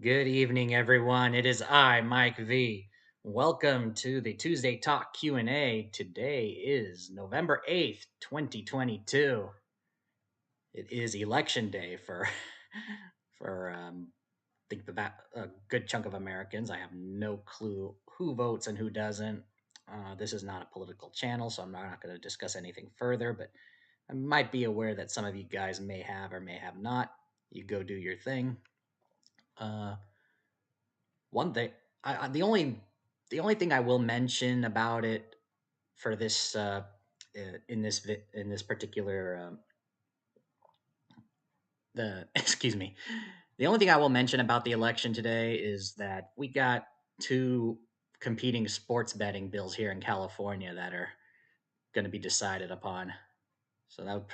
Good evening, everyone. It is I, Mike V. Welcome to the Tuesday Talk Q&A. Today is November 8th, 2022. It is election day for I think a good chunk of Americans. I have no clue who votes and who doesn't. This is not a political channel, so I'm not going to discuss anything further, but I might be aware that some of you guys may have or may have not. You go do your thing. One thing, the only thing I will mention about it for this in this particular the excuse me, the only thing I will mention about the election today is that we got two competing sports betting bills here in California that are going to be decided upon. So that would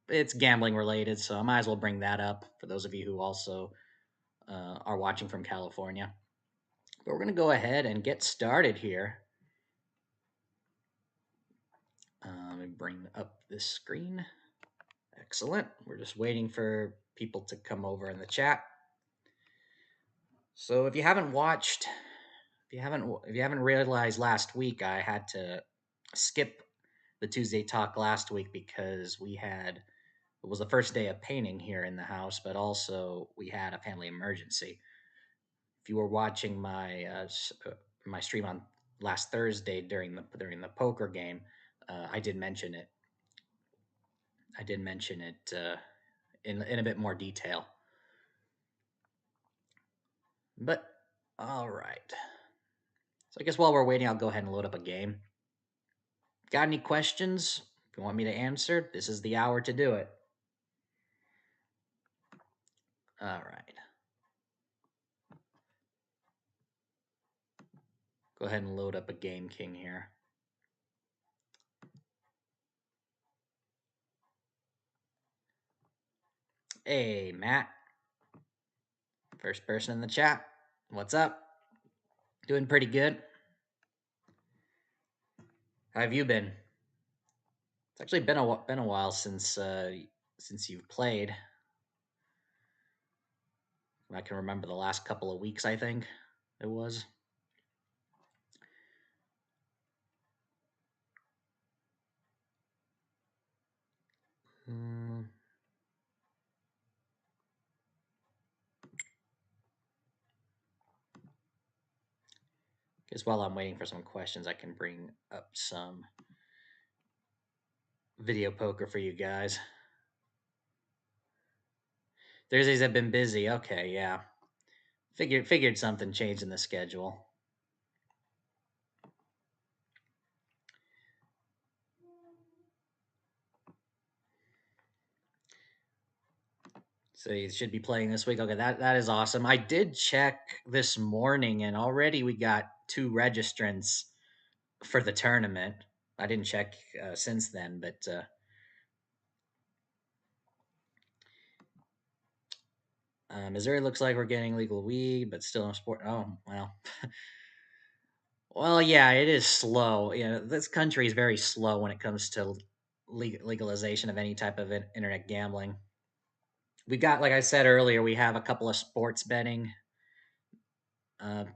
it's gambling related, so I might as well bring that up for those of you who also are watching from California. But we're going to go ahead and get started here. Let me bring up this screen. Excellent. We're just waiting for people to come over in the chat. So if you haven't watched, if you haven't realized, last week I had to skip the Tuesday talk last week because it was the first day of painting here in the house, but also we had a family emergency. If you were watching my stream on last Thursday during the poker game, I did mention it. In a bit more detail. But all right. So I guess while we're waiting, I'll go ahead and load up a game. Got any questions? If you want me to answer, this is the hour to do it. All right. Go ahead and load up a game king here. Hey, Matt. First person in the chat. What's up? Doing pretty good. How have you been? It's actually been a while since you've played. I can remember the last couple of weeks, I think it was. Guess while I'm waiting for some questions, I can bring up some video poker for you guys. Thursdays have been busy. Okay, yeah. Figured something changed in the schedule. So you should be playing this week. Okay, that is awesome. I did check this morning, and already we got 2 registrants for the tournament. I didn't check since then, but Missouri looks like we're getting legal weed, but still no sport. Oh well. Well, yeah, it is slow. You know, this country is very slow when it comes to legalization of any type of internet gambling. We got, like I said earlier, we have a couple of sports betting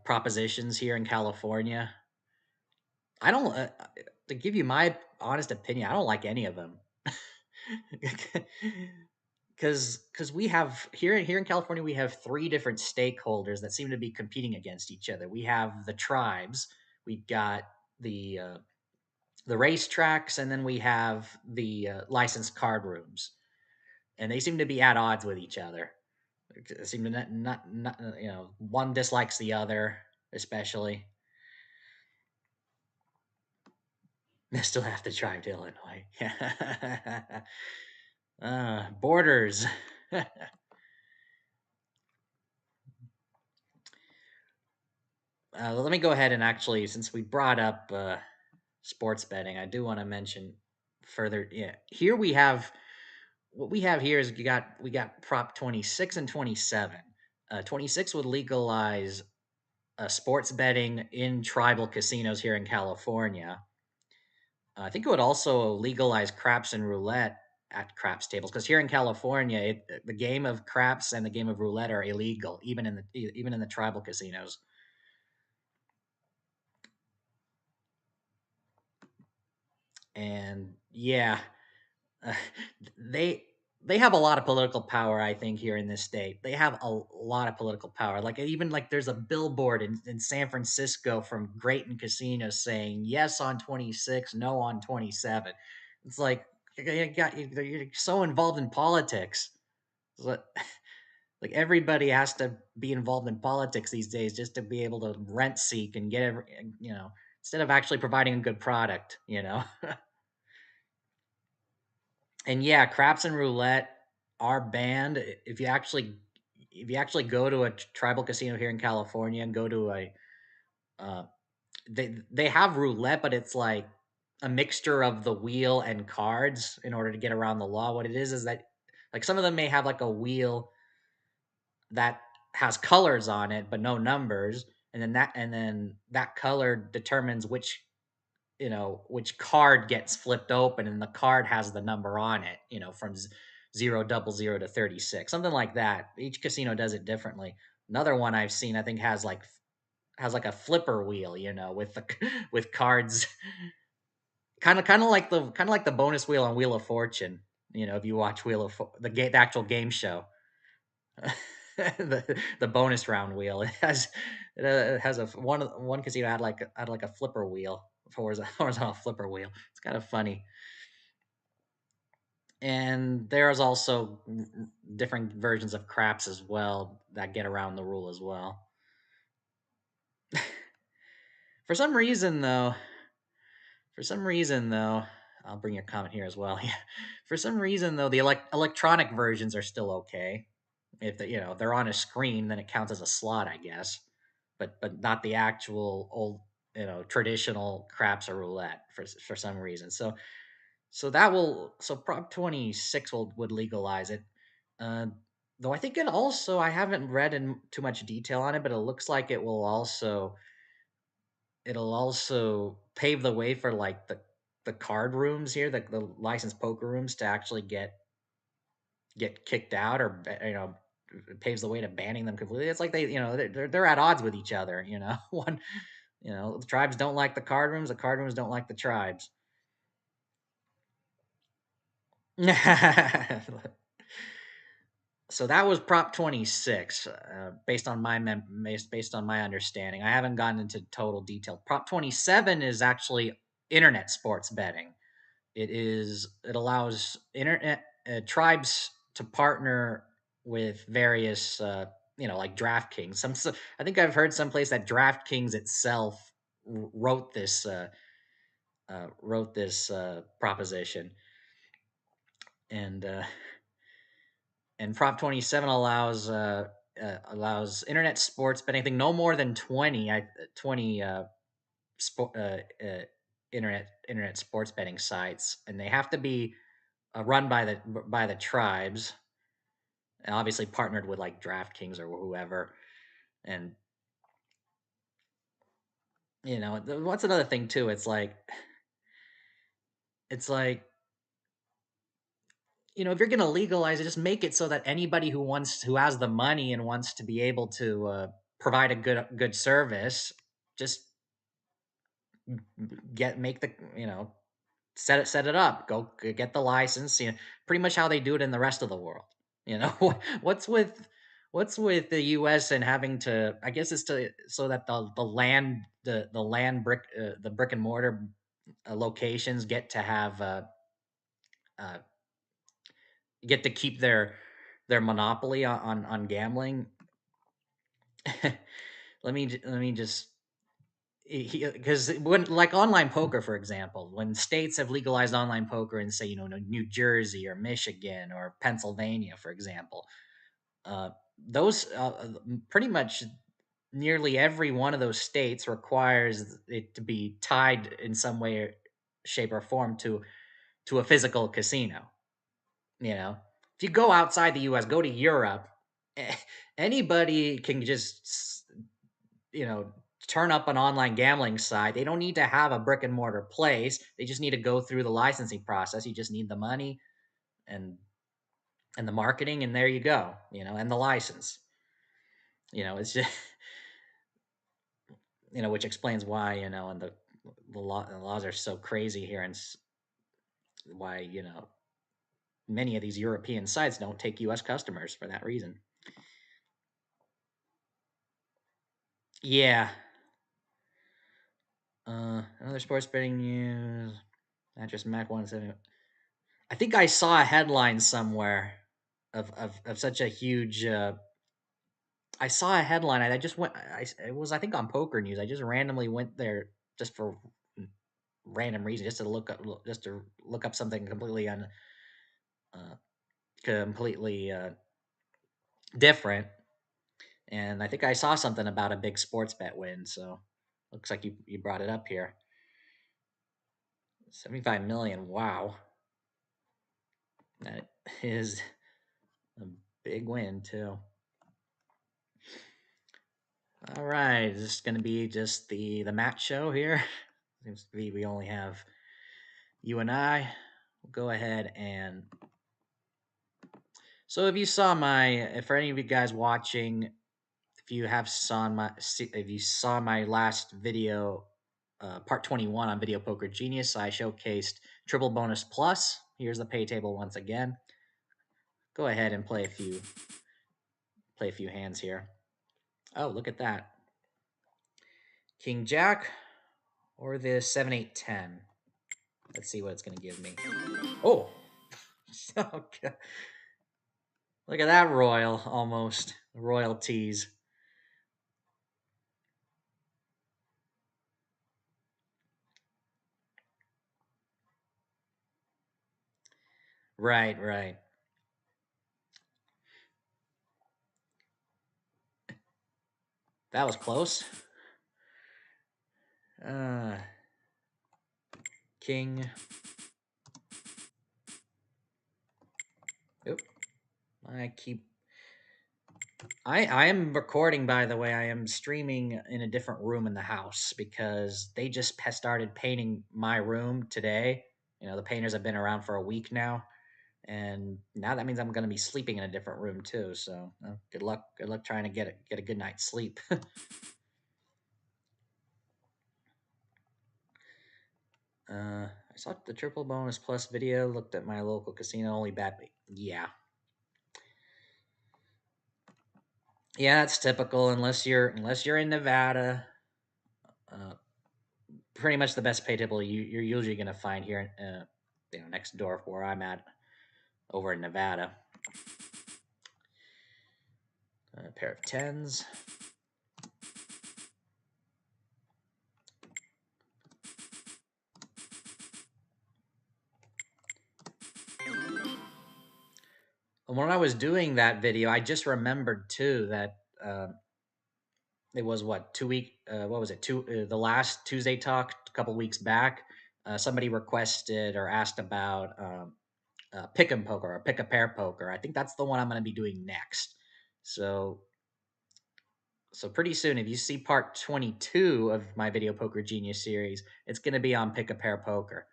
propositions here in California. I don't, to give you my honest opinion, I don't like any of them. Because we have here in California, we have 3 different stakeholders that seem to be competing against each other. We have the tribes, we've got the racetracks, and then we have the licensed card rooms, and they seem to be at odds with each other. They seem to not one dislikes the other, especially. They still have to drive to Illinois. Borders. Let me go ahead and actually, since we brought up sports betting, I do want to mention further. Yeah, here we have what we have here is we got Prop 26 and 27. 26 would legalize sports betting in tribal casinos here in California. I think it would also legalize craps and roulette at craps tables, because here in California, the game of craps and the game of roulette are illegal, even in the tribal casinos. And yeah, uh, they they have a lot of political power. I think here in this state, they have a lot of political power. Like even like there's a billboard in San Francisco from Grayton Casino saying yes on 26, no on 27. It's like you're so involved in politics. So, like everybody has to be involved in politics these days just to be able to rent seek and get instead of actually providing a good product. And yeah, craps and roulette are banned. If you actually go to a tribal casino here in California and go to a uh, they have roulette, but it's like a mixture of the wheel and cards in order to get around the law. What it is that like some of them may have like a wheel that has colors on it but no numbers, and then that color determines which card gets flipped open, and the card has the number on it, from 000 to 36, something like that. Each casino does it differently. Another one I've seen, I think, has like a flipper wheel, with the with cards, kind of like the bonus wheel on Wheel of Fortune. If you watch the actual game show, the bonus round wheel, it has one casino had like a flipper wheel, horizontal flipper wheel. It's kind of funny. And there's also different versions of craps as well that get around the rule as well. For some reason, though, for some reason though, I'll bring your comment here as well. Yeah. For some reason though, the electronic versions are still okay. If they're on a screen, then it counts as a slot, I guess. But not the actual old traditional craps or roulette for some reason. So Prop 26 would legalize it. Uh, though I think I haven't read in too much detail on it, but it looks like it'll also pave the way for like the card rooms here, the licensed poker rooms, to actually get kicked out, or it paves the way to banning them completely. It's like they're at odds with each other. One, the tribes don't like the card rooms don't like the tribes. So that was Prop 26, based on my understanding. I haven't gotten into total detail. Prop 27 is actually internet sports betting. It allows internet tribes to partner with various like DraftKings. I think I've heard someplace that DraftKings itself wrote this proposition, and Prop 27 allows internet sports betting. I think no more than 20 internet sports betting sites, and they have to be run by the tribes, and obviously partnered with like DraftKings or whoever. And what's another thing too? It's like if you're gonna legalize it, just make it so that anybody who has the money and wants to be able to provide a good service, just get make the set it up, go get the license. Pretty much how they do it in the rest of the world. What's with the U.S. and having to? I guess it's to so that the brick and mortar locations uh, get to keep their monopoly on gambling. Let me just because when like online poker, for example, when states have legalized online poker and say New Jersey or Michigan or Pennsylvania, for example, uh, those pretty much nearly every one of those states requires it to be tied in some way, shape, or form to a physical casino. If you go outside the U.S., go to Europe, anybody can just you know turn up an online gambling site. They don't need to have a brick and mortar place. They just need to go through the licensing process. You just need the money, and and the marketing, and there you go, and the license. It's just which explains why, and the laws are so crazy here, and why many of these European sites don't take U.S. customers for that reason. Yeah. Another sports betting news. Mattress Mac 170. I think I saw a headline somewhere of such a huge. I saw a headline. I just went. It was, I think, on Poker News. I just randomly went there just for random reason, just to look up something uh, completely different. And I think I saw something about a big sports bet win. So looks like you brought it up here. 75 million. Wow, that is a big win too. All right, is this going to be just the match show here? Seems to be we only have you and I. We'll go ahead and. So if for any of you guys watching, if you saw my last video, part 21 on Video Poker Genius, I showcased Triple Bonus Plus. Here's the pay table once again. Go ahead and play a few hands here. Oh, look at that. King Jack or the 7-8-10. Let's see what it's going to give me. Oh, okay. Look at that almost royalties. Right, right. That was close. King. Oop. I am recording, by the way. I am streaming in a different room in the house because they just started painting my room today. The painters have been around for a week now, and now that means I'm going to be sleeping in a different room too. So good luck. Good luck trying to get a good night's sleep. I saw the Triple Bonus Plus video. Looked at my local casino. Only bet. Yeah, yeah, it's typical. Unless you're in Nevada, uh, pretty much the best pay table you're usually going to find here, next door where I'm at, over in Nevada. A pair of tens. When I was doing that video, I just remembered too that it was what was it? The last Tuesday talk a couple weeks back. Somebody requested or asked about pick 'em poker or pick a pair poker. I think that's the one I'm going to be doing next. So pretty soon, if you see part 22 of my Video Poker Genius series, it's going to be on pick a pair poker.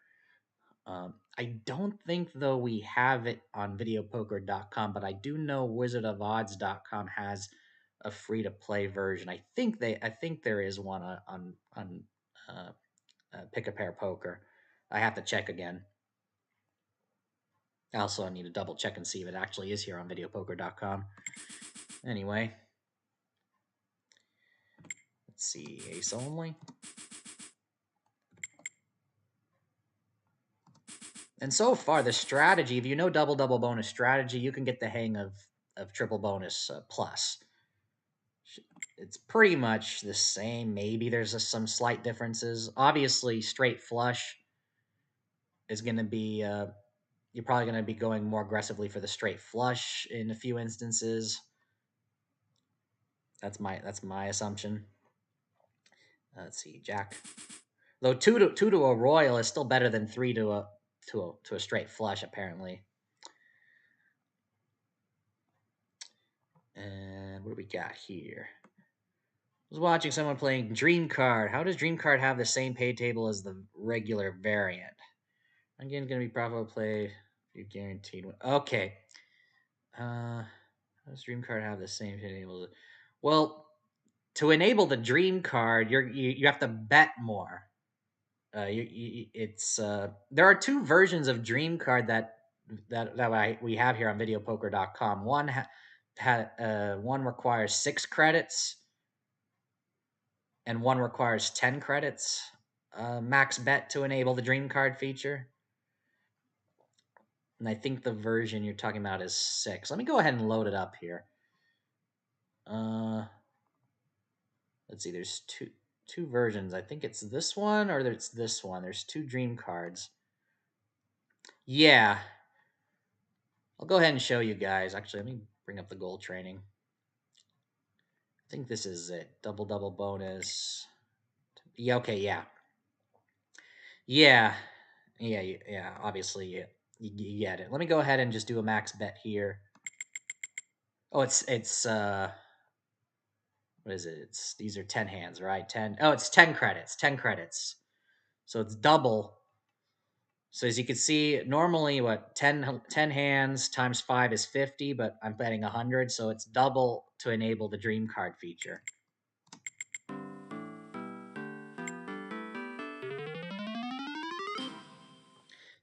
I don't think, though, we have it on videopoker.com, but I do know wizardofodds.com has a free to play version. I think there is one on uh, pick a pair poker. I have to check again. I also need to double check and see if it actually is here on videopoker.com. Anyway, let's see, ace only. And so far, the strategy, if you know double bonus strategy, you can get the hang of triple bonus plus. It's pretty much the same. Maybe there's some slight differences. Obviously, straight flush is going to be. You're probably going to be going more aggressively for the straight flush in a few instances. That's my assumption. Let's see, Jack. Though two to a royal is still better than three to a straight flush, apparently. And what do we got here? I was watching someone playing Dream Card. How does Dream Card have the same pay table as the regular variant? Again, going to be profitable play You're guaranteed one. Okay. Does Dream Card have the same to enable? Well, to enable the Dream Card, you have to bet more. It's there are two versions of Dream Card that we have here on videopoker.com. One requires 6 credits and one requires 10 credits. Max bet to enable the Dream Card feature. And I think the version you're talking about is 6. Let me go ahead and load it up here. Let's see. There's two versions. I think it's this one or it's this one. There's two Dream Cards. Yeah, I'll go ahead and show you guys. Actually, let me bring up the goal training. I think this is it. Double double bonus. Yeah. Okay. Yeah. Yeah. Yeah. Obviously, you get it. Let me go ahead and just do a max bet here. Oh, it's what is it? It's these are 10 hands, right? 10. Oh, it's 10 credits. 10 credits. So it's double. So as you can see, normally what 10 hands times 5 is 50, but I'm betting 100, so it's double to enable the Dream Card feature.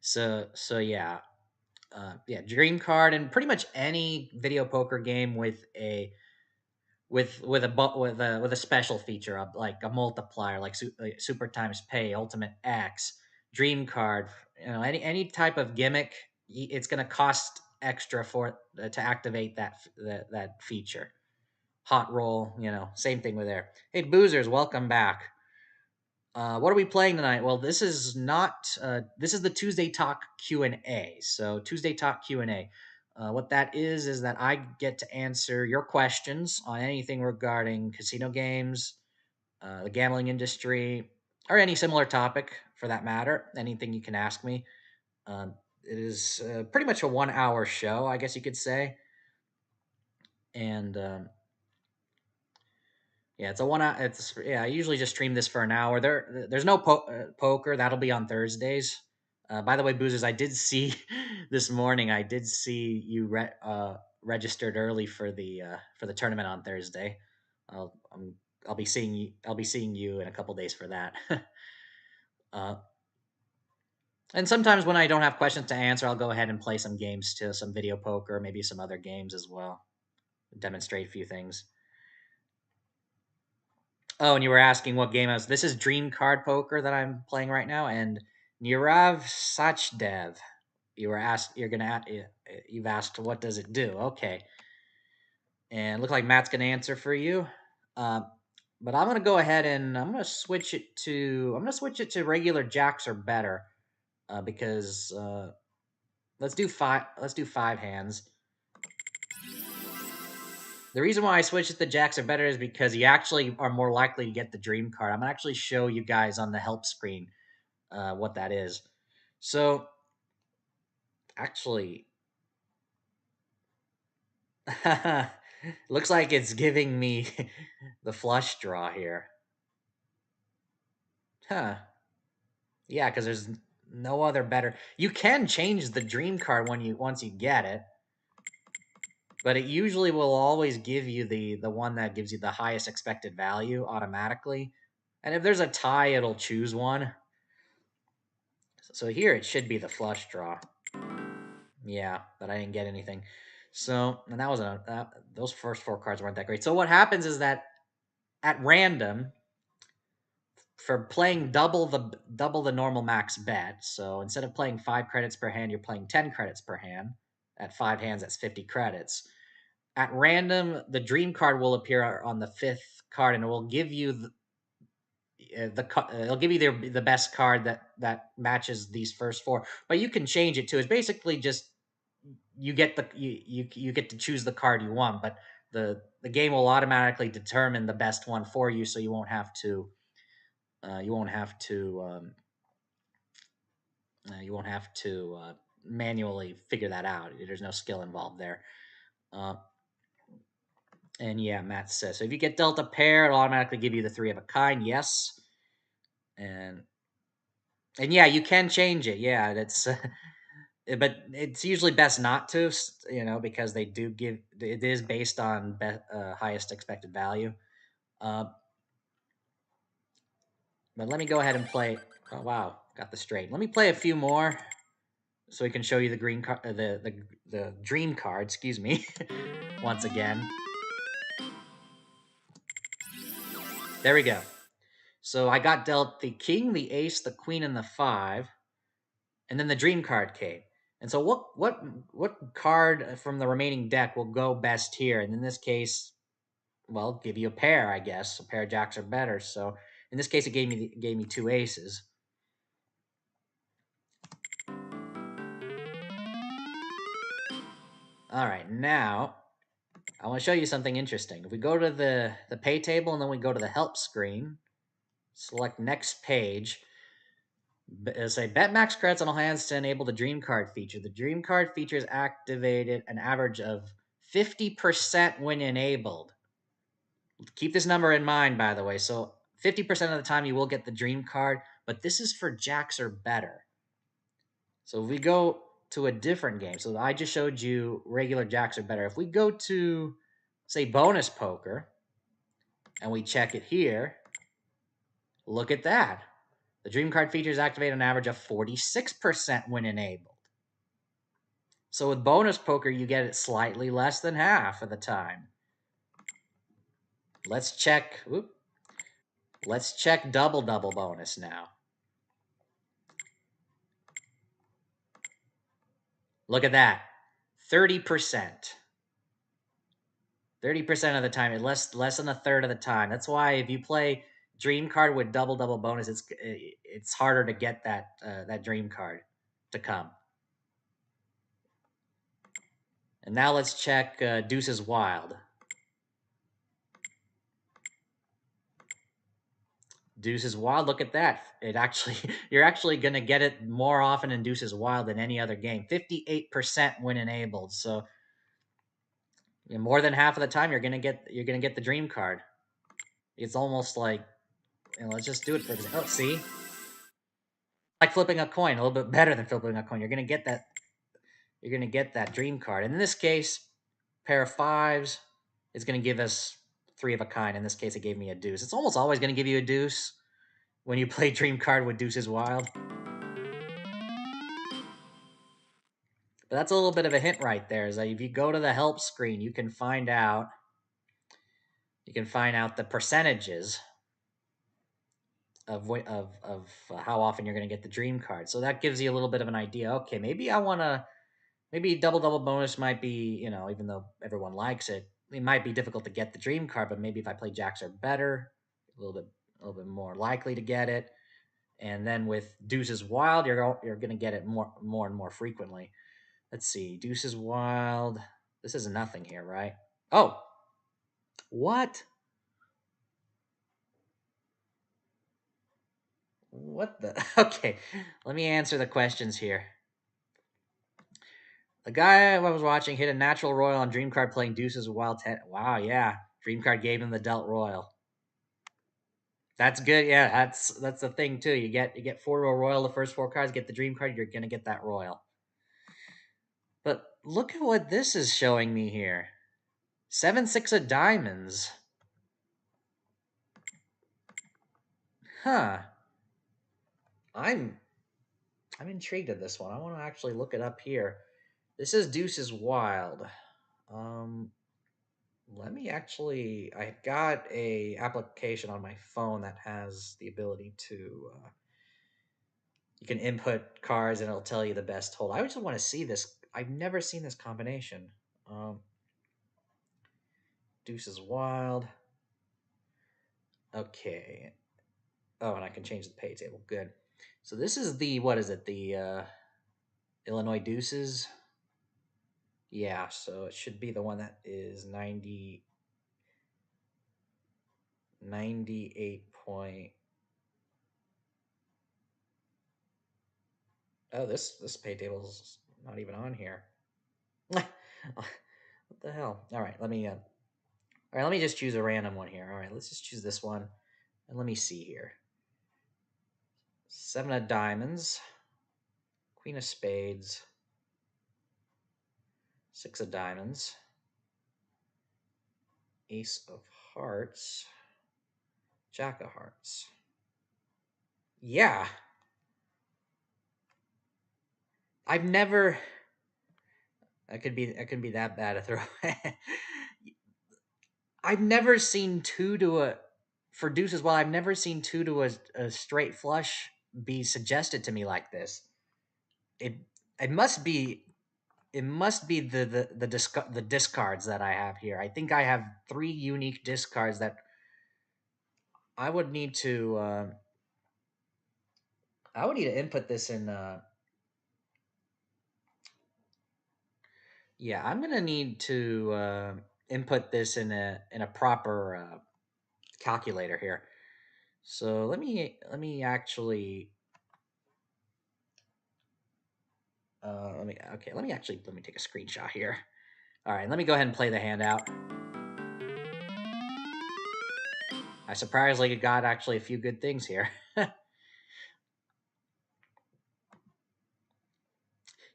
So yeah, Dream Card and pretty much any video poker game with a special feature of like a multiplier, like Super Times Pay, Ultimate X, Dream Card, any type of gimmick, it's going to cost extra for to activate that feature. Hot roll, same thing with there. Hey, boozers, welcome back. What are we playing tonight? Well, this is not. This is the Tuesday Talk Q&A. So Tuesday Talk Q&A. What that is that I get to answer your questions on anything regarding casino games, the gambling industry, or any similar topic for that matter. Anything you can ask me. It is pretty much a 1 hour show, I guess you could say. And yeah, it's a 1 hour. It's yeah. I usually just stream this for an hour. There's no poker. That'll be on Thursdays. By the way, boozers, I did see this morning. I did see you registered early for the tournament on Thursday. I'll I'm, I'll be seeing you. I'll be seeing you in a couple days for that. uh, and sometimes when I don't have questions to answer, I'll go ahead and play some games too, some video poker, maybe some other games as well. Demonstrate a few things. Oh, and you were asking what game I was. This is Dream Card Poker that I'm playing right now, and Nirav Sachdev. You were asked. You're gonna. You've asked what does it do? Okay, and look like Matt's gonna answer for you. Uh, but I'm gonna go ahead and I'm gonna switch it to. I'm gonna switch it to regular jacks or better, because let's do five. Let's do 5 hands. The reason why I switched it to jacks are better is because you actually are more likely to get the dream card. I'm gonna actually show you guys on the help screen what that is. So, actually, looks like it's giving me the flush draw here. Huh. Yeah, because there's no other better. You can change the dream card once you get it, but it usually will always give you the one that gives you the highest expected value automatically. And if there's a tie, it'll choose one. So here it should be the flush draw. Yeah, but I didn't get anything. So, and that was those first 4 cards weren't that great. So what happens is that at random, for playing double the normal max bet. So instead of playing 5 credits per hand, you're playing 10 credits per hand. At 5 hands, that's 50 credits. At random, the dream card will appear on the 5th card, and it will give you it'll give you the best card that matches these first 4. But you can change it too. It's basically just you get you get to choose the card you want, but the game will automatically determine the best one for you, so you won't have to you won't have to manually figure that out. There's no skill involved there. Uh, and yeah, Matt says so. If you get dealt a pair, it'll automatically give you the 3 of a kind. Yes, and yeah, you can change it. Yeah, that's but it's usually best not to, because they do give it is based on highest expected value. Uh, but let me go ahead and play. Oh wow, got the straight. Let me play a few more so we can show you the green card, the dream card. Excuse me, once again. There we go. So I got dealt the king, the ace, the queen, and the five, and then the dream card came. And so what card from the remaining deck will go best here? And in this case, well, give you a pair, I guess. A pair of jacks are better. So in this case, it gave me two aces. All right, now I want to show you something interesting. If we go to the pay table and then we go to the help screen, select next page, say bet max credits on all hands to enable the dream card feature. The dream card feature is activated an average of 50% when enabled. Keep this number in mind, by the way. So 50% of the time you will get the dream card, but this is for jacks or better. So if we go to a different game, so I just showed you regular jacks or better. If we go to, say, bonus poker, and we check it here, look at that. The dream card feature is activated an average of 46% when enabled. So with bonus poker, you get it slightly less than half of the time. Let's check. Let's check double bonus now. Look at that, 30%. 30% of the time, less than a third of the time. That's why if you play dream card with double bonus, it's harder to get that dream card to come. And now let's check Deuces Wild. Deuces Wild, look at that. You're actually going to get it more often in Deuces Wild than any other game. 58% when enabled. So more than half of the time you're going to get the dream card. It's almost like, let's just do it for example. Oh, see? Like flipping a coin, a little bit better than flipping a coin. You're going to get that dream card. And in this case, pair of fives is going to give us three of a kind. In this case, it gave me a deuce. It's almost always going to give you a deuce when you play dream card with Deuces Wild. But that's a little bit of a hint right there. Is that if you go to the help screen, you can find out the percentages of how often you're going to get the dream card. So that gives you a little bit of an idea. Okay, maybe double bonus might be, even though everyone likes it, it might be difficult to get the dream card. But maybe if I play jacks are better, a little bit more likely to get it. And then with Deuces Wild, you're going to get it more and more frequently. Let's see, Deuces Wild. This is nothing here, right? Oh, what? What the? Okay, let me answer the questions here. The guy I was watching hit a natural royal on Dream Card playing Deuces Wild 10. Wow, yeah. Dream Card gave him the dealt royal. That's good. Yeah, that's the thing too. You get 4 royal the first 4 cards, get the Dream Card, you're gonna get that royal. But look at what this is showing me here. 7-6 of diamonds. Huh. I'm intrigued at this one. I want to actually look it up here. This is Deuces Wild. Let me actually. I got a application on my phone that has the ability to. You can input cards and it'll tell you the best hold. I just want to see this. I've never seen this combination. Deuces Wild. Okay. Oh, and I can change the pay table. Good. So this is what is it? The Illinois Deuces. Yeah, so it should be the one that is 98 point. Oh, this pay table's not even on here. What the hell? All right, let me just choose a random one here. All right, let's just choose this one, and let me see here. 7 of diamonds, Queen of spades, 6 of diamonds, ace of hearts, jack of hearts. Yeah. I've never. I could be that bad a throw. I've never seen two to a for deuce as well. I've never seen two to a straight flush be suggested to me like this. It it must be the discards that I have here. I think I have 3 unique discards that I would need to input this in. Yeah, I'm gonna need to input this in a proper calculator here. So let me actually let me take a screenshot here. All right, let me go ahead and play the hand out. I surprisingly got actually a few good things here.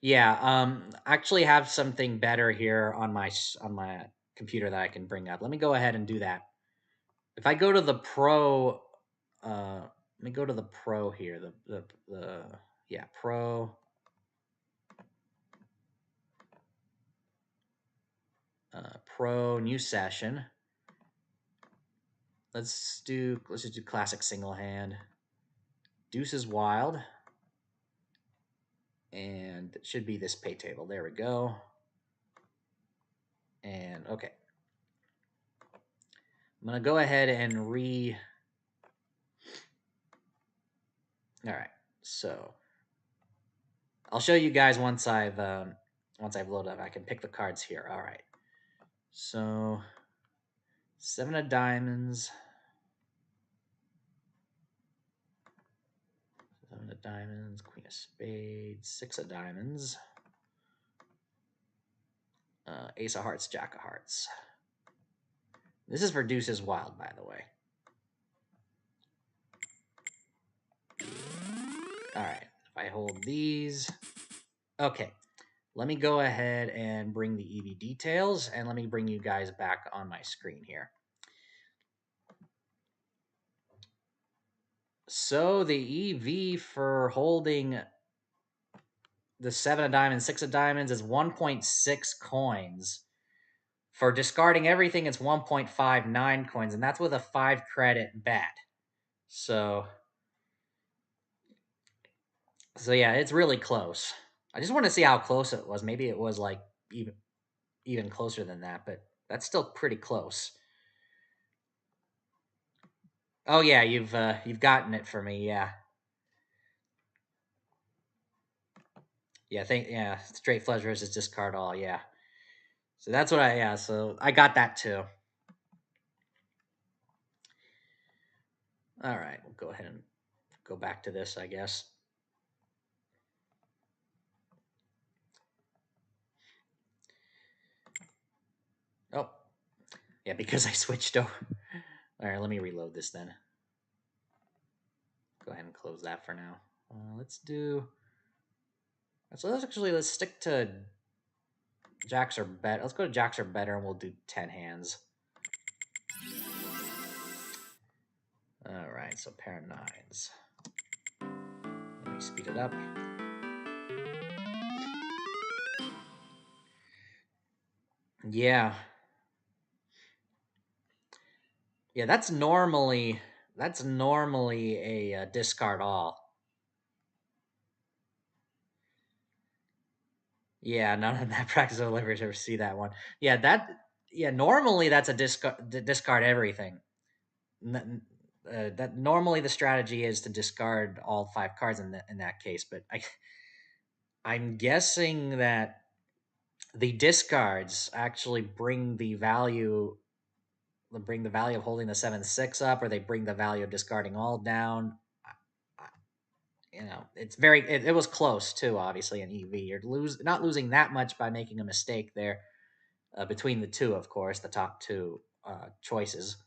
Yeah, actually have something better here on my computer that I can bring up. Let me go ahead and do that. If I go to the pro, let me go to the pro here. The yeah, pro. Pro new session. Let's just do classic single hand. Deuce is wild. And it should be this pay table. There we go. And okay. I'm gonna go ahead and all right. So I'll show you guys once I've loaded up. I can pick the cards here. All right. So 7 of diamonds. 7 of diamonds, queen of spades, 6 of diamonds, ace of hearts, jack of hearts. This is for deuces wild, by the way. All right, if I hold these, okay. Let me go ahead and bring the EV details, and let me bring you guys back on my screen here. So the EV for holding the 7 of diamonds, 6 of diamonds is 1.6 coins. For discarding everything, it's 1.59 coins, and that's with a 5 credit bet. So yeah, it's really close. I just want to see how close it was. Maybe it was like even closer than that, but that's still pretty close. Oh yeah, you've gotten it for me. Yeah. Yeah, straight flush versus discard all. Yeah. So that's what so I got that too. All right, we'll go ahead and go back to this, I guess. Oh, yeah, because I switched over. All right, let me reload this then. Go ahead and close that for now. Let's stick to jacks or bet. Let's go to jacks or better, and we'll do 10 hands. All right, so pair of nines. Let me speed it up. Yeah. Yeah, that's normally a discard all. Yeah, none of that practice of leverage ever see that one. Yeah, normally that's a discard everything. That normally the strategy is to discard all 5 cards in that case, but I'm guessing that the discards actually bring the value of holding the 7-6 up, or they bring the value of discarding all down. It's it was close too. Obviously, in EV, you're not losing that much by making a mistake there between the two. Of course, the top two choices.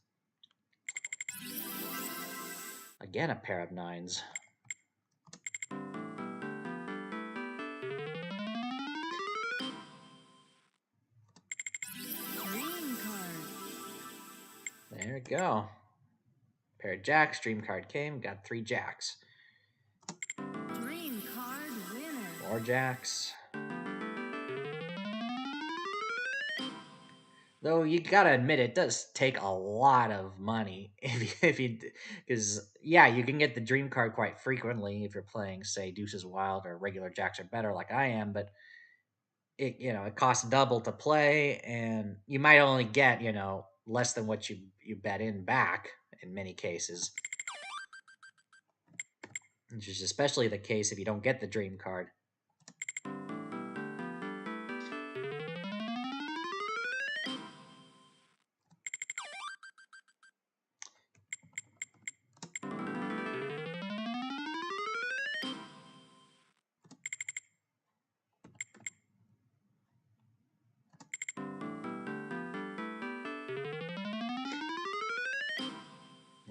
Again, a pair of nines. go. Pair of jacks. Dream card came. Got 3 jacks. Dream card winner. 4 jacks. Though you gotta admit, it does take a lot of money if you, because yeah, you can get the dream card quite frequently if you're playing, say, Deuces Wild or regular jacks are better, like I am. But it costs double to play, and you might only get less than what you bet in back in many cases, which is especially the case if you don't get the dream card.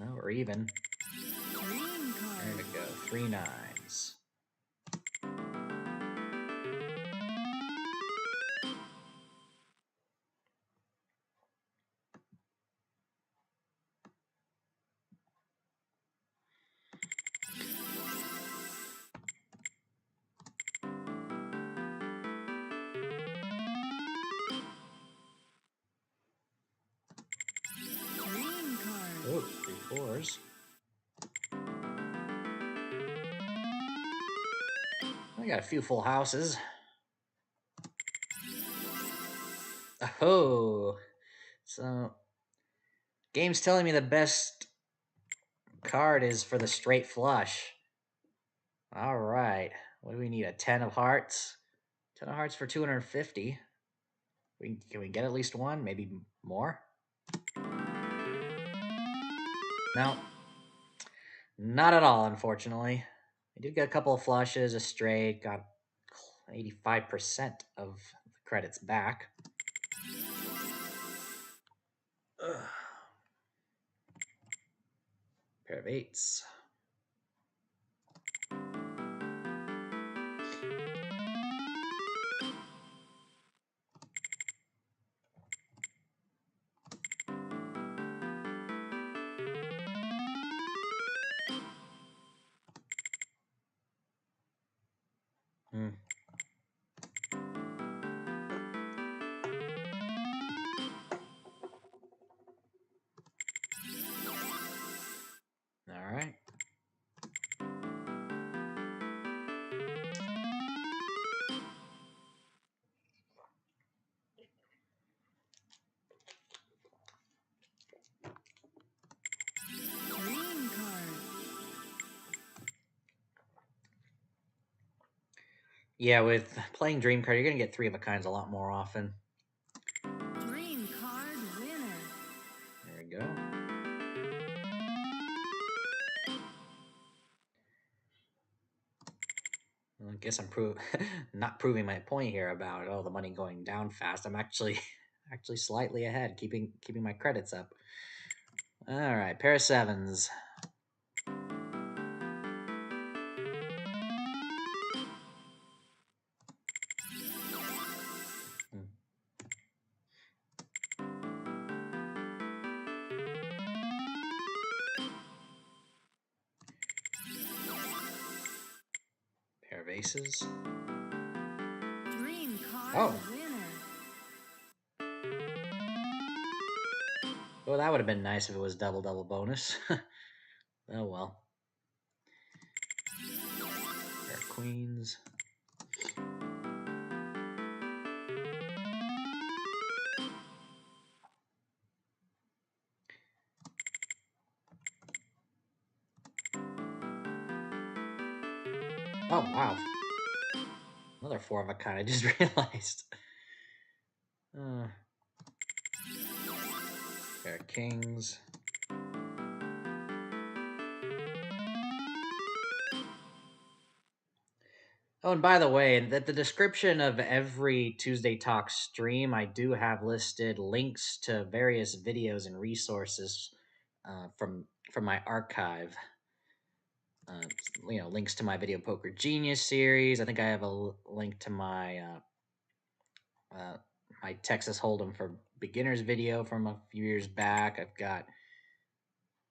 No, we're even. Dream card. There we go. 3 nines. Dream card. Oh, 3 fours. I got a few full houses. Oh, so game's telling me the best card is for the straight flush. All right, what do we need? A 10 of hearts. 10 of hearts for 250. Can we get at least one? Maybe more? No, not at all, unfortunately. I did get a couple of flushes, a straight, got 85% of the credits back. Ugh. Pair of eights. Hmm. All right. Dream card. Yeah, with playing Dream Card, you're going to get 3 of a kinds a lot more often. Dream card winner. There we go. Well, I guess I'm not proving my point here about the money going down fast. I'm actually slightly ahead, keeping my credits up. All right, pair of sevens. Hmm. Pair of aces. Dream card Oh. winner. Oh, that would have been nice if it was double bonus. Oh well. Pair of queens. Oh wow. Another 4 of a kind. I just realized. Pair of kings. Oh, and by the way, that the description of every Tuesday Talk stream, I do have listed links to various videos and resources from my archive. Links to my Video Poker Genius series. I think I have a link to my Texas Hold'em for beginners video from a few years back. I've got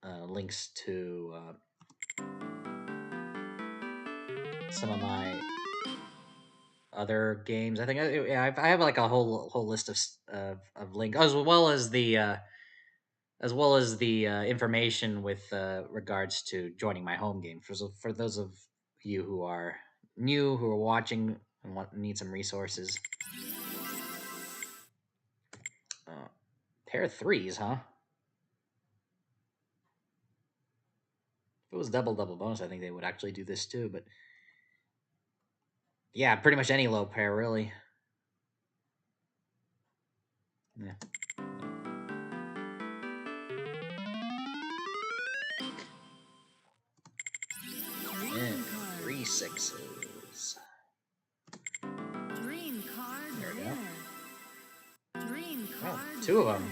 links to some of my other games. I think I have like a whole list of links as well as the information with regards to joining my home game. For those of you who are new, who are watching and need some resources, pair of threes, huh? If it was double bonus, I think they would actually do this too. But yeah, pretty much any low pair, really. Yeah. And three sixes. Dream card There we go. winner. Dream Oh, card two of winner. them.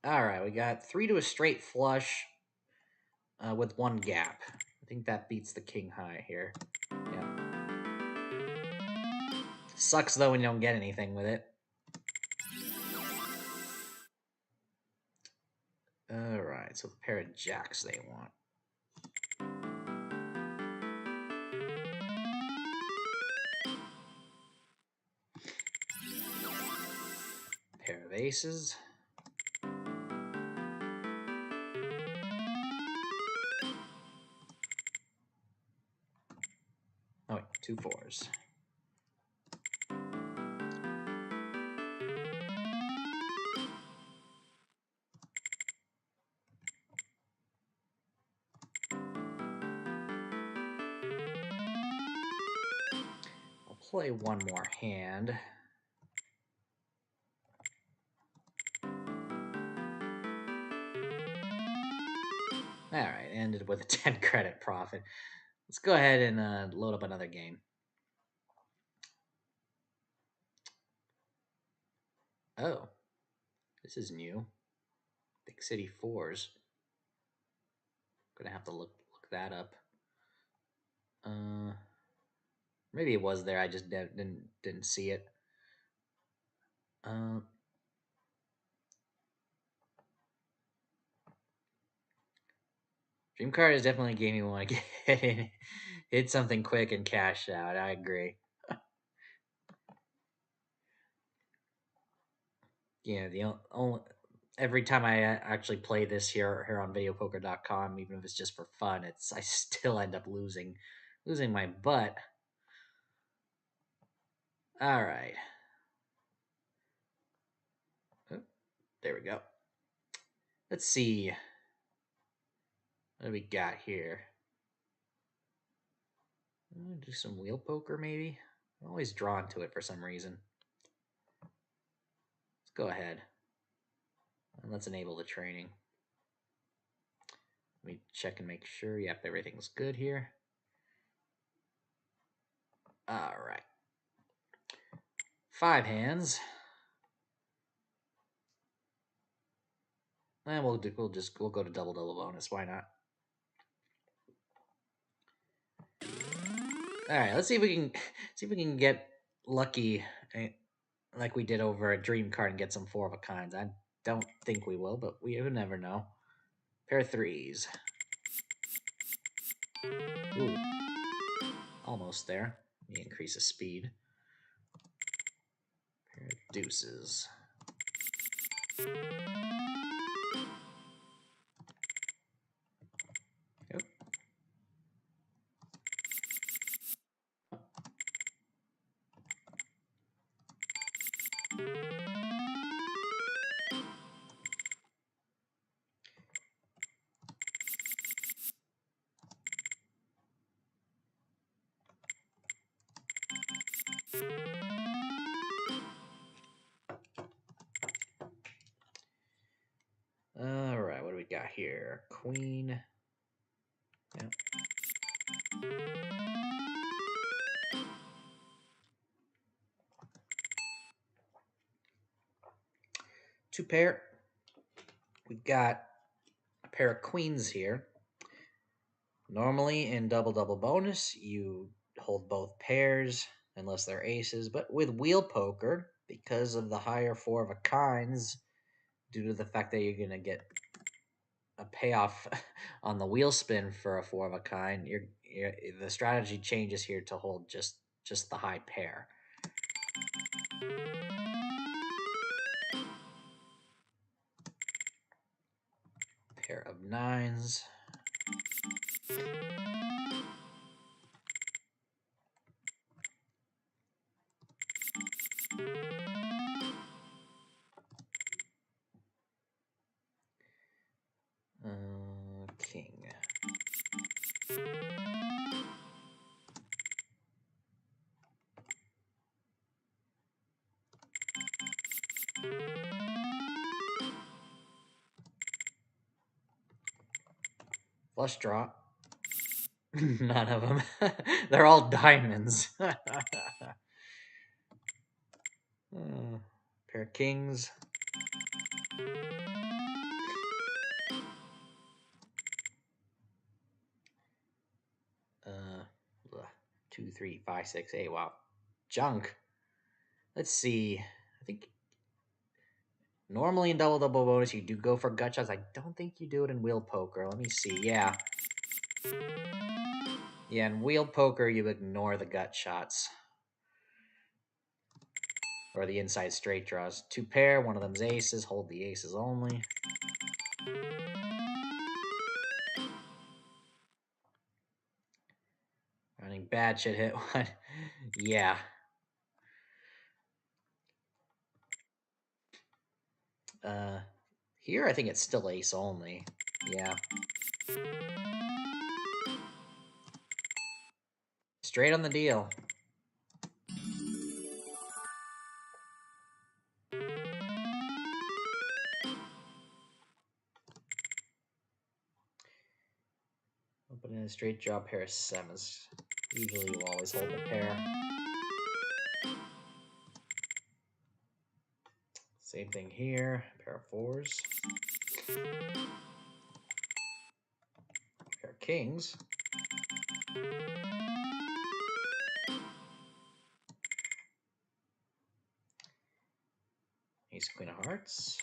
All right, we got three to a straight flush with one gap. I think that beats the king high here. Yeah. Sucks though when you don't get anything with it. All right, so the pair of jacks they want. Pair of aces. Oh wait, two fours. I'll play one more hand. All right, ended with a 10 credit profit. Let's go ahead and load up another game. Oh, this is new. Big City Fours. Gonna have to look that up. Maybe it was there. I just didn't see it. Dream Card is definitely a game you want to get in. Hit something quick and cash out. I agree. Yeah, the only every time I actually play this here on videopoker.com, even if it's just for fun, I still end up losing my butt. All right. Oh, there we go. Let's see. What do we got here? Do some wheel poker, maybe? I'm always drawn to it for some reason. Let's go ahead. And let's enable the training. Let me check and make sure. Yep, everything's good here. All right. 5 hands. And we'll go to double bonus. Why not? All right, let's see if we can get lucky like we did over at Dream Card and get some 4 of a kinds. I don't think we will, but we would never know. Pair of threes. Ooh, almost there. Let me increase the speed. Pair of deuces. Yep. All right, what do we got here? Queen. Yep. Two pair. We've got a pair of queens here. Normally in double bonus, you hold both pairs. unless they're aces. But with wheel poker, because of the higher four of a kinds, due to the fact that you're going to get a payoff on the wheel spin for a four of a kind, the strategy changes here to hold just the high pair. Pair of nines. King. Flush draw. None of them. They're all diamonds. Pair of kings. Uh, 2, 3, 5, 6, 8. Wow. Junk. Let's see. I think normally in double bonus you do go for gut shots. I don't think you do it in wheel poker. Let me see. Yeah. Yeah, in wheel poker you ignore the gut shots. Or the inside straight draws. 2 pair, one of them's aces. Hold the aces only. Running bad should hit one. Yeah. Here I think it's still ace only. Yeah. Straight on the deal. Open in a straight draw, pair of sevens. Usually you always hold the pair. Same thing here. Pair of fours. Pair of kings. Ace, queen of hearts.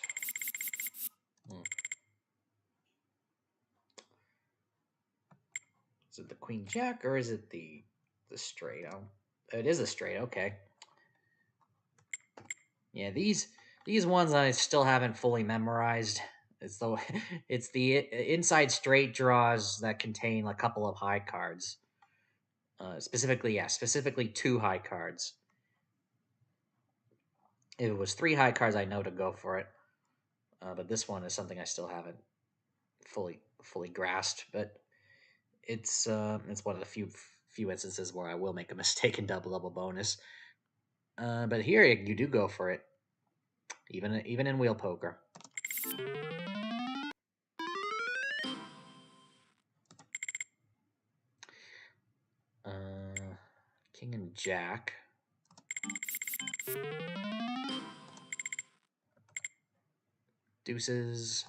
Is it the queen jack or is it the straight? Oh, it is a straight. Okay. Yeah, these ones I still haven't fully memorized. It's the inside straight draws that contain a couple of high cards. Specifically 2 high cards. If it was 3 high cards, I know to go for it. But this one is something I still haven't fully grasped. But it's one of the few instances where I will make a mistake in double bonus. But here you do go for it, even in wheel poker. King and jack. Deuces.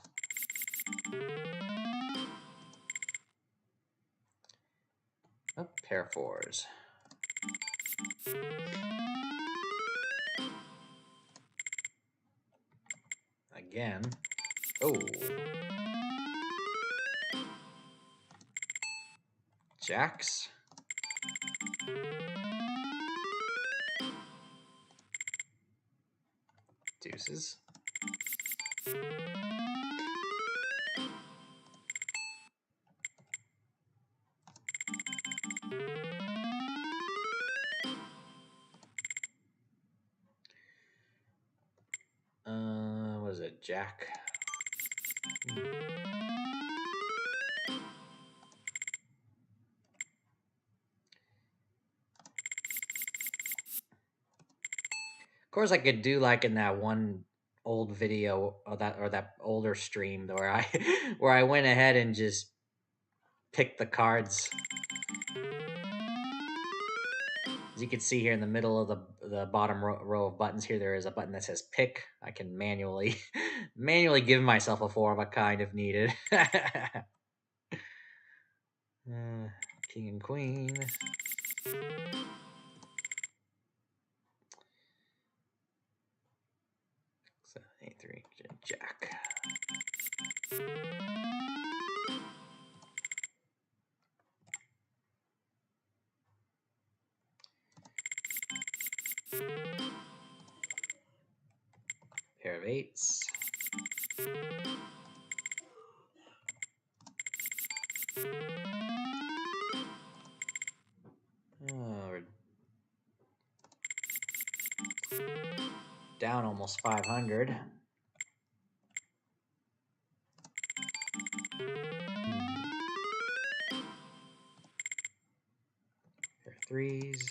Oh, pair of fours. Again. Oh. Jacks. Deuces. What is it? Jack. Of course, I could do like in that one old video or that older stream where I where I went ahead and just picked the cards. As you can see here in the middle of the bottom row of buttons here, there is a button that says pick. I can manually give myself a 4 of a kind if needed. King and queen. So 8-3 Jack. Pair of eights. Oh, we're down almost 500. Pair of threes.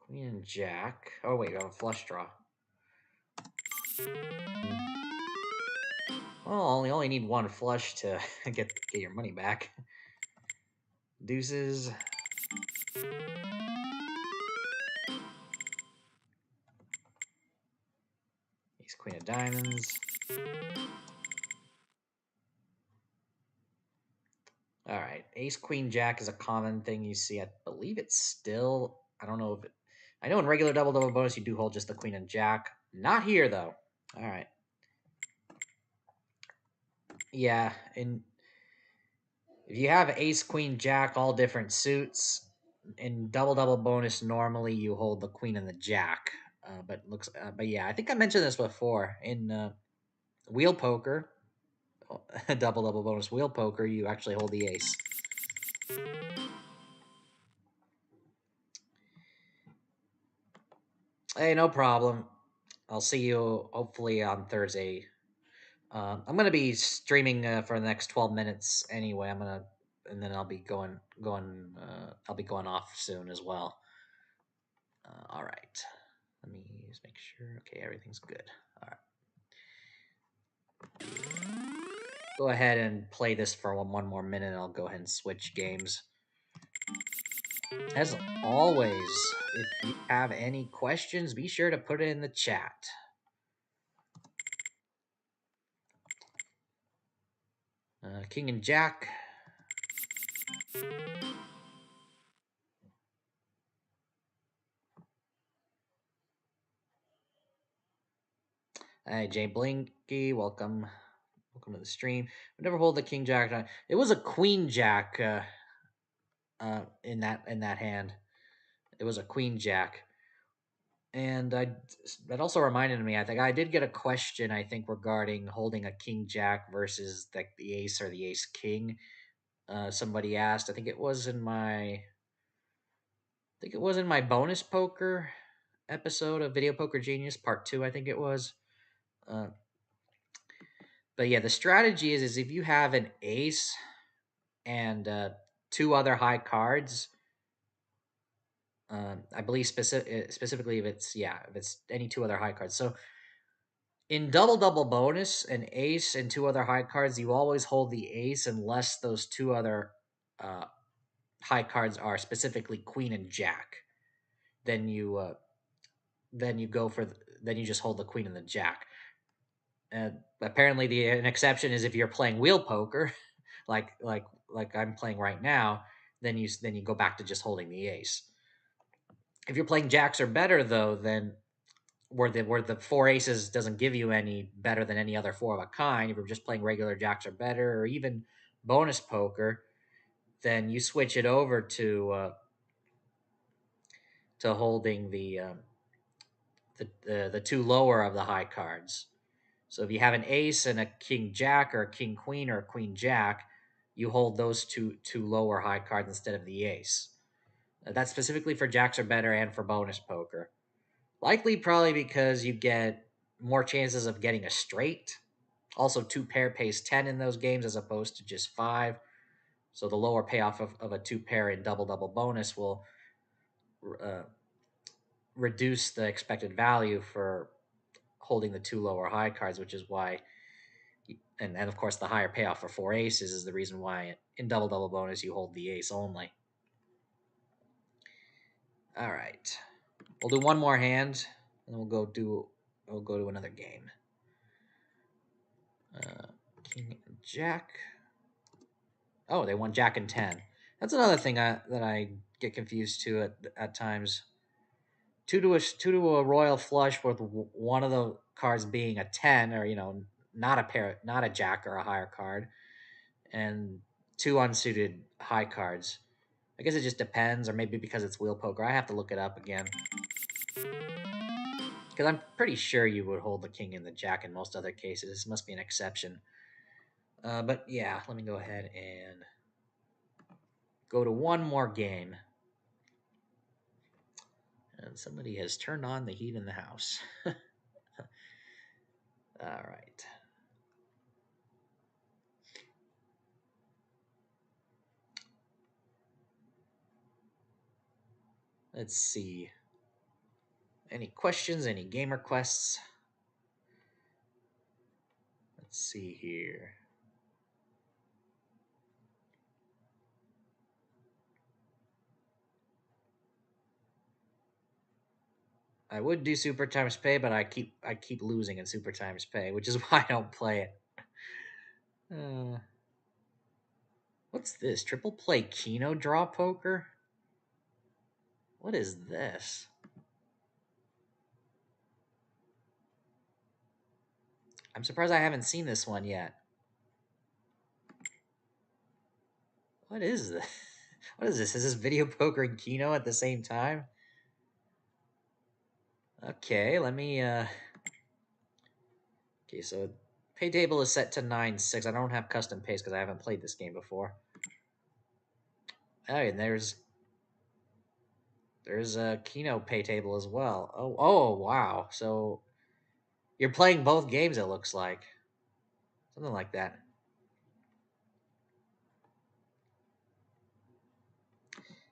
Queen and Jack. Oh wait, we have a flush draw. Well, you only need one flush to get your money back. Deuces. Ace, queen of diamonds. All right, ace, queen, jack is a common thing you see. I believe it's still, I don't know if it, I know in regular double bonus you do hold just the queen and jack. Not here though. All right. Yeah, and if you have ace, queen, jack, all different suits, in double bonus normally you hold the queen and the jack. But yeah, I think I mentioned this before in wheel poker. Double bonus wheel poker, you actually hold the ace. Hey, no problem. I'll see you hopefully on Thursday. I'm gonna be streaming for the next 12 minutes anyway. And then I'll be going. I'll be going off soon as well. All right. Let me just make sure. Okay, everything's good. All right. Go ahead and play this for one more minute. I'll go ahead and switch games. As always, if you have any questions, be sure to put it in the chat. King and Jack. Hey, Jay Blinky, welcome to the stream. We never hold the King Jack. It was a Queen Jack in that hand. It was a Queen Jack. And that also reminded me, I think I did get a question, I think, regarding holding a King Jack versus the Ace or the Ace King. Somebody asked. I think it was in my bonus poker episode of Video Poker Genius Part 2, I think it was. But yeah, the strategy is if you have an ace and two other high cards, I believe specifically if it's any two other high cards. So in double bonus, an ace and two other high cards, you always hold the ace unless those two other uh, high cards are specifically queen and jack. Then you go for then you just hold the queen and the jack. Apparently, an exception is if you're playing wheel poker, like I'm playing right now. Then you go back to just holding the ace. If you're playing jacks or better, though, then where the four aces doesn't give you any better than any other four of a kind. If you're just playing regular jacks or better, or even bonus poker, then you switch it over to holding the two lower of the high cards. So if you have an ace and a king jack or a king queen or a queen jack, you hold those two lower high cards instead of the ace. That's specifically for jacks or better and for bonus poker. Likely probably because you get more chances of getting a straight. Also, two pair pays 10 in those games as opposed to just 5. So the lower payoff of a two pair in double bonus will reduce the expected value for holding the two lower high cards, which is why, and of course the higher payoff for four aces is the reason why in double bonus you hold the ace only. All right, we'll do one more hand, and we'll go to another game. King and Jack. Oh, they won Jack and 10. That's another thing that I get confused to at times. two to a royal flush with one of the cards being a 10, or not a pair, not a jack or a higher card, and two unsuited high cards. I guess it just depends, or maybe because it's wheel poker. I have to look it up again. Because I'm pretty sure you would hold the king and the jack in most other cases. This must be an exception. But yeah, let me go ahead and go to one more game. And somebody has turned on the heat in the house. All right. Let's see. Any questions? Any game requests? Let's see here. I would do Super Times Pay, but I keep losing in Super Times Pay, which is why I don't play it. What's this? Triple play Keno draw poker? What is this? I'm surprised I haven't seen this one yet. What is this? What is this? Is this video poker and Keno at the same time? Okay, let me okay, so pay table is set to 9-6. I don't have custom pays because I haven't played this game before. Oh, and there's a Keno pay table as well. Oh wow. So you're playing both games, it looks like. Something like that.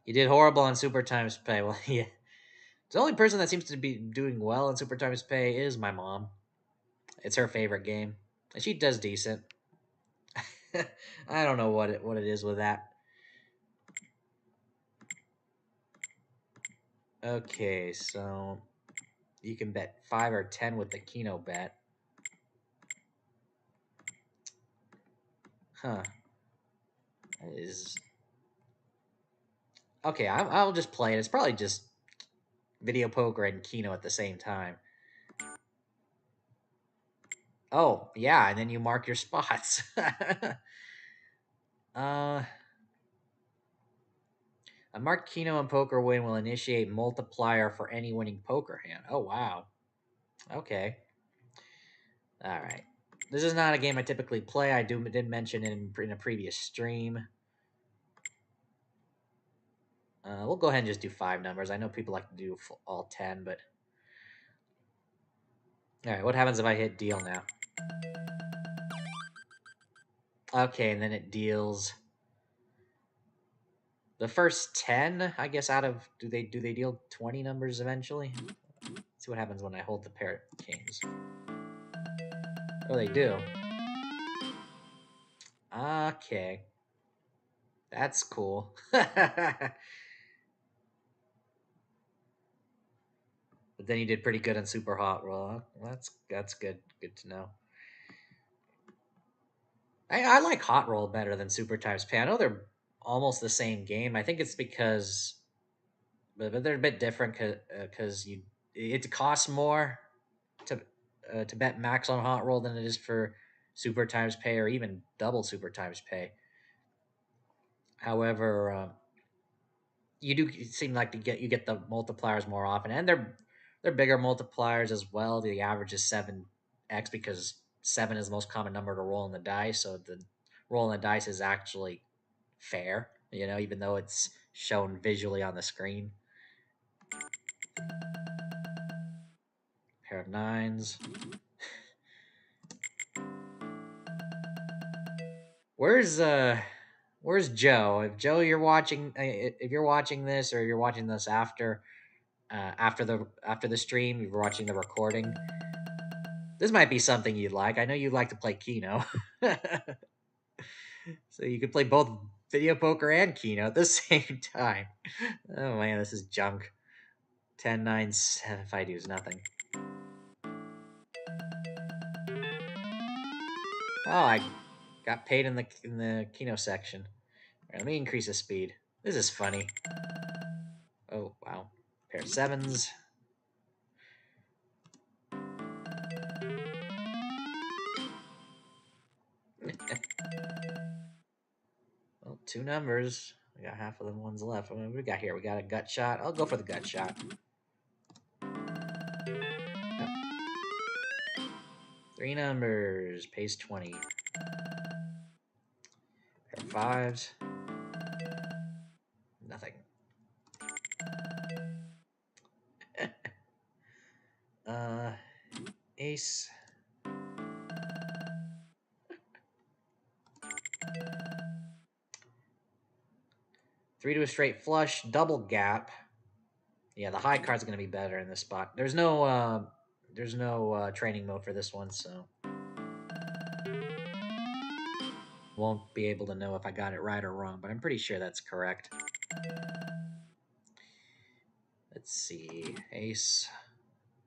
You did horrible on Super Times Pay. Well, yeah. The only person that seems to be doing well in Super Times Pay is my mom. It's her favorite game, and she does decent. I don't know what it is with that. Okay, so you can bet 5 or 10 with the Keno bet. Huh. That is okay. I'll just play it. It's probably just video poker and Keno at the same time. Oh yeah, and then you mark your spots. uh, a marked Keno and poker win will initiate multiplier for any winning poker hand. Oh wow. Okay. All right. This is not a game I typically play. I did mention it in a previous stream. We'll go ahead and just do 5 numbers. I know people like to do all 10, but all right. What happens if I hit deal now? Okay, and then it deals the first 10. I guess out of do they deal 20 numbers eventually? Let's see what happens when I hold the pair of kings. Oh, they do. Okay, that's cool. But then you did pretty good on Super Hot Roll. That's good. Good to know. I like Hot Roll better than Super Times Pay. I know they're almost the same game. I think it's because, but they're a bit different because it costs more to bet max on Hot Roll than it is for Super Times Pay or even double Super Times Pay. However, you do seem like you get the multipliers more often, and they're bigger multipliers as well. The average is 7x because 7 is the most common number to roll in the dice, so the roll in the dice is actually fair. Even though it's shown visually on the screen. Pair of nines. Where's Where's Joe? If Joe, if you're watching this, or you're watching this after the stream, you're watching the recording. This might be something you'd like. I know you like to play Keno, so you could play both video poker and Keno at the same time. Oh man, this is junk. 10, 9, 7. If I do is nothing. Oh, I got paid in the Keno section. All right, let me increase the speed. This is funny. Oh wow, pair of sevens. Well, 2 numbers. We got half of the ones left. What do we got here? We got a gut shot. I'll go for the gut shot. Yep. 3 numbers. Pays 20. Pair of 5s. Nothing. Ace. 3 to a straight flush. Double gap. Yeah, the high card's going to be better in this spot. There's no training mode for this one, so won't be able to know if I got it right or wrong, but I'm pretty sure that's correct. Let's see. Ace.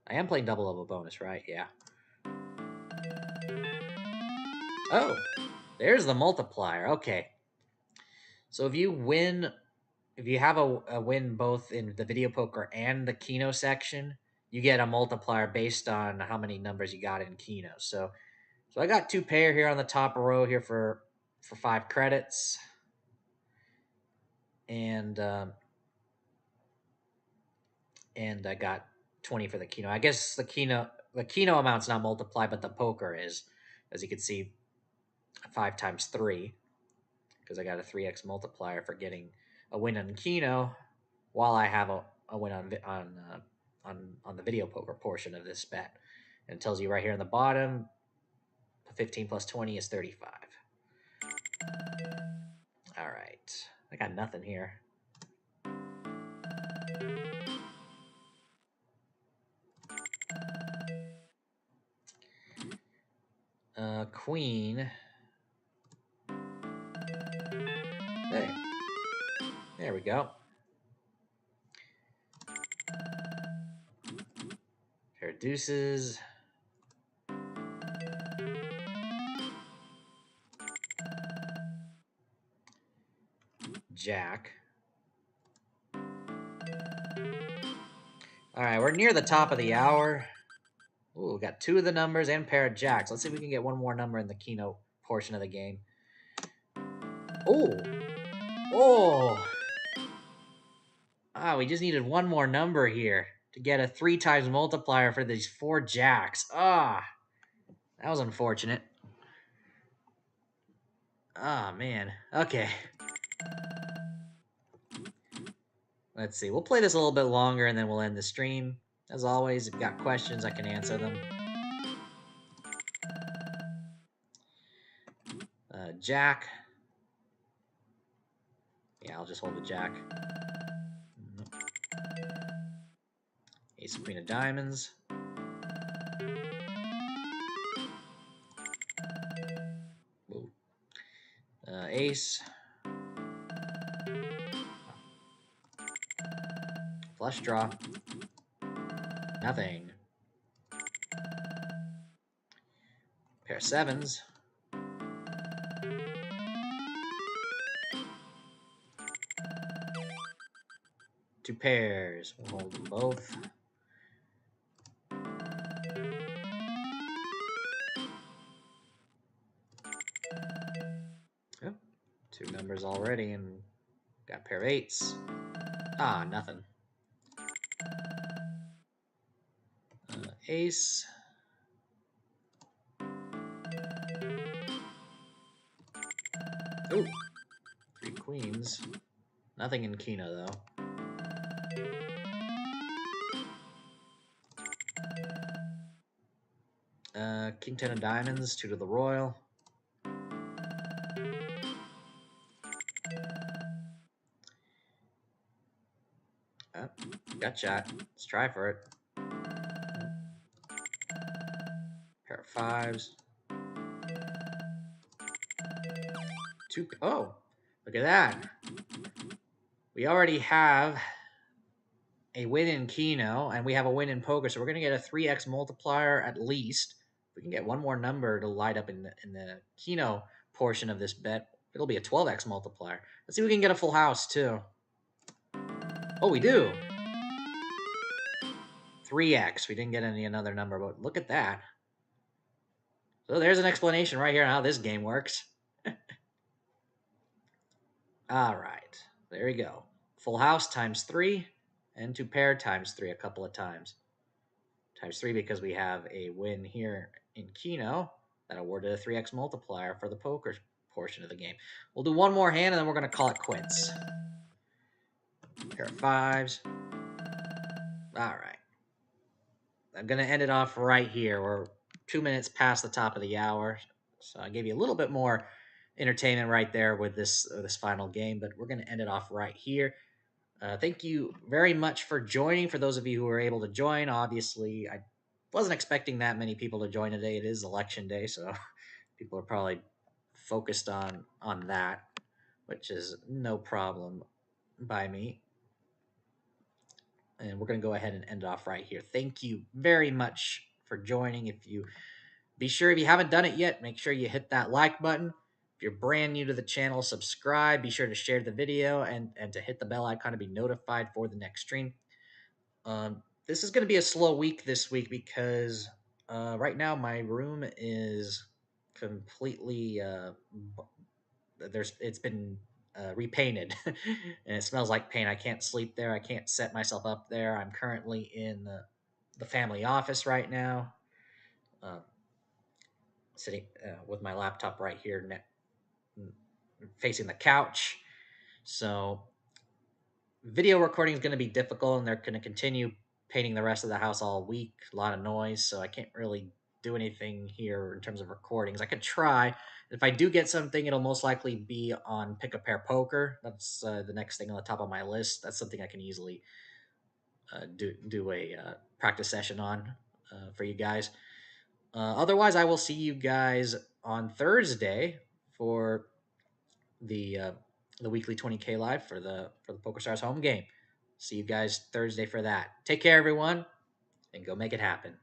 I am playing double level bonus, right? Yeah. Oh, there's the multiplier. Okay. So if you have a win both in the video poker and the Keno section, you get a multiplier based on how many numbers you got in Keno. So I got 2 pair here on the top row here for 5 credits, and I got 20 for the Keno. I guess the Keno amount's not multiplied, but the poker is, as you can see, 5 times 3, because I got a 3x multiplier for getting a win on Keno, while I have a win on the video poker portion of this bet. And it tells you right here on the bottom, 15 plus 20 is 35. All right, I got nothing here. Queen. Hey, there we go. Pair of deuces. Jack. All right, we're near the top of the hour. Ooh, we got 2 of the numbers and pair of jacks. Let's see if we can get one more number in the keynote portion of the game. Oh. We just needed one more number here to get a 3 times multiplier for these 4 jacks. That was unfortunate. Man. Okay. Let's see. We'll play this a little bit longer and then we'll end the stream. As always, if you've got questions, I can answer them. Jack. Yeah, I'll just hold the jack. Ace, queen of diamonds. Ace. Flush draw. Nothing. Pair of 7s. Two pairs. We'll hold them both. Oh, 2 numbers already, and got a pair of 8s. Nothing. Ace. Ooh, 3 queens. Nothing in Keno, though. King 10 of diamonds, 2 to the royal. Got shot. Let's try for it. Pair of 5s. 2. Oh, look at that. We already have a win in Keno, and we have a win in poker, so we're going to get a 3x multiplier at least. If we can get one more number to light up in the Keno portion of this bet, it'll be a 12x multiplier. Let's see if we can get a full house, too. Oh, we do. 3x. We didn't get another number, but look at that. So there's an explanation right here on how this game works. All right, there you go. Full house times 3, and to pair times 3 a couple of times. Times 3 because we have a win here in Keno that awarded a 3x multiplier for the poker portion of the game. We'll do one more hand and then we're going to call it quits. Pair of fives. All right. I'm going to end it off right here. We're 2 minutes past the top of the hour. So I gave you a little bit more entertainment right there with this final game, but we're going to end it off right here. Thank you very much for joining. For those of you who were able to join, obviously, I wasn't expecting that many people to join today. It is election day, so people are probably focused on that, which is no problem by me. And we're going to go ahead and end off right here. Thank you very much for joining. If you haven't done it yet, make sure you hit that like button. If you're brand new to the channel, subscribe. Be sure to share the video and to hit the bell icon to be notified for the next stream. This is going to be a slow week this week because right now my room is completely it's been repainted and it smells like paint. I can't sleep there. I can't set myself up there. I'm currently in the family office right now, uh, sitting with my laptop right here, facing the couch. So video recording is going to be difficult, and they're going to continue painting the rest of the house all week. A lot of noise, so I can't really do anything here in terms of recordings. I could try. If I do get something, it'll most likely be on Pick a Pair Poker. That's the next thing on the top of my list. That's something I can easily do a practice session on for you guys. Otherwise, I will see you guys on Thursday for the uh, the weekly 20K live for the PokerStars home game. See you guys Thursday for that. Take care, everyone, and go make it happen.